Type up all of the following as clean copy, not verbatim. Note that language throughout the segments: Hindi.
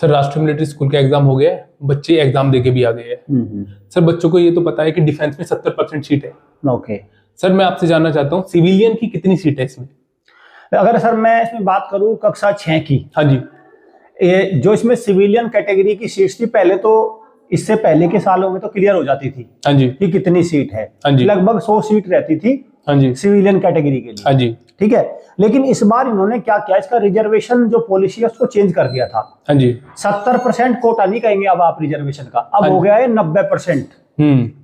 सर राष्ट्रीय मिलिट्री स्कूल का एग्जाम हो गया है, बच्चे एग्जाम देके भी आ गए हैं। सर बच्चों को ये तो पता है कि डिफेंस में 70% सीट है। ओके सर मैं आपसे जानना चाहता हूँ सिविलियन की कितनी सीट है इसमें? अगर सर मैं इसमें बात करूं कक्षा 6 की, हाँ जी, जो इसमें सिविलियन कैटेगरी की सीट्स थी, पहले तो इससे पहले के सालों में तो क्लियर हो जाती थी हाँ जी, कि कितनी सीट है। हाँ जी, लगभग 100 सीट रहती थी हाँ जी, सिविलियन कैटेगरी के लिए। हाँ जी, ठीक है, लेकिन इस बार इन्होंने क्या किया, इसका रिजर्वेशन जो पॉलिसी है उसको चेंज कर दिया था। हाँ जी, 70% कोटा नहीं कहेंगे अब आप रिजर्वेशन का, अब हो गया है 90%।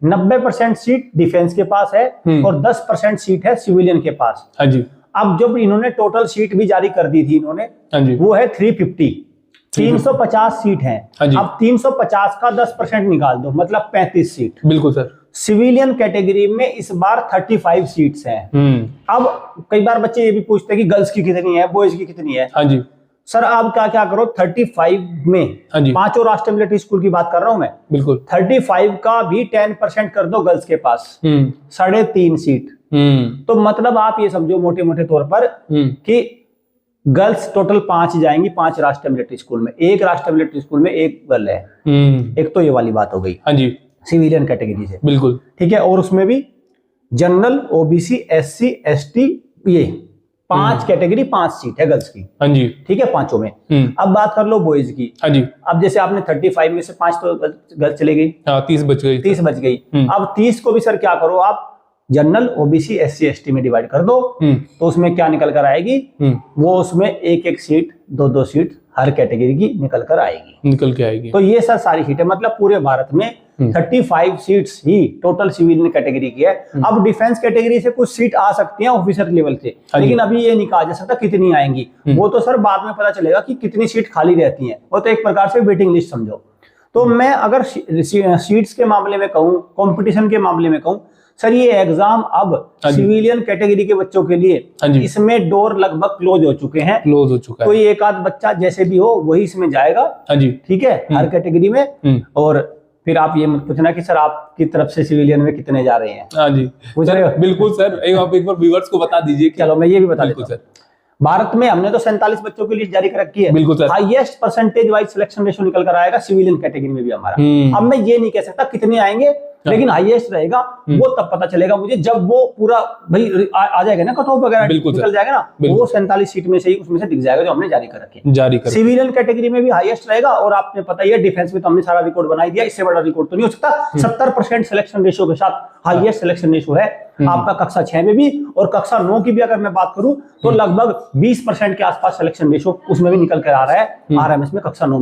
90% सीट डिफेंस के पास है और 10% सीट है सिविलियन के पास। हाँ जी। अब जब इन्होंने टोटल सीट भी जारी कर दी थी इन्होंने, हाँ जी, वो है 350 सीट है। अब 350 का 10% निकाल दो, मतलब 35 सीट। बिल्कुल सर। सिविलियन कैटेगरी में इस बार 35 सीट्स हैं। अब कई बार बच्चे ये भी पूछते हैं कि गर्ल्स की कितनी है, बॉयज की कितनी है। हाँ जी सर आप क्या करो, 35 में, हाँ जी, पांचों राष्ट्रीय मिलिट्री स्कूल की बात कर रहा हूं मैं, बिल्कुल 35 का भी 10% कर दो गर्ल्स के पास, 3.5 सीट। तो मतलब आप ये समझो मोटे मोटे तौर पर कि गर्ल्स टोटल 5 जाएंगी 5 राष्ट्रीय मिलिट्री स्कूल में, एक राष्ट्रीय मिलिट्री स्कूल में एक गर्ल है। एक तो ये वाली बात हो गई हाँ जी सिविलियन कैटेगरी से। बिल्कुल ठीक है, और उसमें भी जनरल, ओबीसी, एससी, एसटी, ये 5 कैटेगरी 5 सीट है गर्ल्स की। हाँ जी ठीक है, पांचों में। अब बात कर लो बॉयज की। हाँ जी। अब जैसे आपने 35 में से 5 तो गर्ल्स चले गई, 30 बच गई। 30 बच गई। अब 30 को भी सर क्या करो आप, जनरल, ओबीसी, एससी, एसटी में डिवाइड कर दो, तो उसमें क्या निकल कर आएगी, वो उसमें एक एक सीट, 2-2 सीट हर कैटेगरी की निकल कर आएगी, निकल के आएगी। तो ये सर सारी सीटें, मतलब पूरे भारत में 35 सीट्स ही टोटल सिविलियन कैटेगरी की है। अब डिफेंस कैटेगरी से कुछ सीट आ सकती हैं ऑफिसर लेवल से, लेकिन अभी ये नहीं कहा जा सकता कितनी आएंगी। वो तो सर बाद में पता चलेगा कि कितनी सीट खाली रहती हैं, वो तो एक प्रकार से वेटिंग लिस्ट समझो। तो मैं अगर सीट्स के मामले में कहूँ, कंपटीशन के मामले में कहूँ, सर ये एग्जाम अब सिविलियन कैटेगरी के बच्चों के लिए इसमें डोर लगभग क्लोज हो चुके हैं। क्लोज हो चुका है। कोई एक आध बच्चा जैसे भी हो वही इसमें जाएगा। हाँ जी, ठीक है, हर कैटेगरी में। और फिर आप ये मत पूछना कि सर आपकी तरफ से सिविलियन में कितने जा रहे हैं। हाँ जी, पूछ रहे हो? बिल्कुल सर, आप एक बार व्यूअर्स को बता दीजिए। चलो मैं ये भी बता देता हूं सर। भारत में हमने तो 47 बच्चों की लिस्ट जारी कर रखी है। बिल्कुल sir. Highest percentage wise selection ratio निकल कर आएगा सिविलियन कैटेगरी में भी हमारा। अब मैं ये नहीं कह सकता कितने आएंगे, लेकिन हाईएस्ट रहेगा। वो तब पता चलेगा मुझे जब वो पूरा भाई आ जाएगा ना, कट ऑफ वगैरह निकल जाएगा ना, वो 47 सीट में से ही उसमें से दिख जाएगा जो हमने जारी कर रखे। सिविलियन कैटेगरी में भी हाईएस्ट रहेगा, और आपने पता ही है डिफेंस में तो हमने सारा रिकॉर्ड बना दिया, इससे बड़ा रिकॉर्ड तो नहीं हो सकता। 70% सिलेक्शन रेशियो के साथ हाईएस्ट सिलेक्शन रेशियो है आपका कक्षा 6 में भी, और कक्षा 9 की भी अगर मैं बात करूं तो लगभग 20% के आसपास सिलेक्शन रेशियो उसमें भी निकल कर आ रहा है आरएमएस में कक्षा 9 में।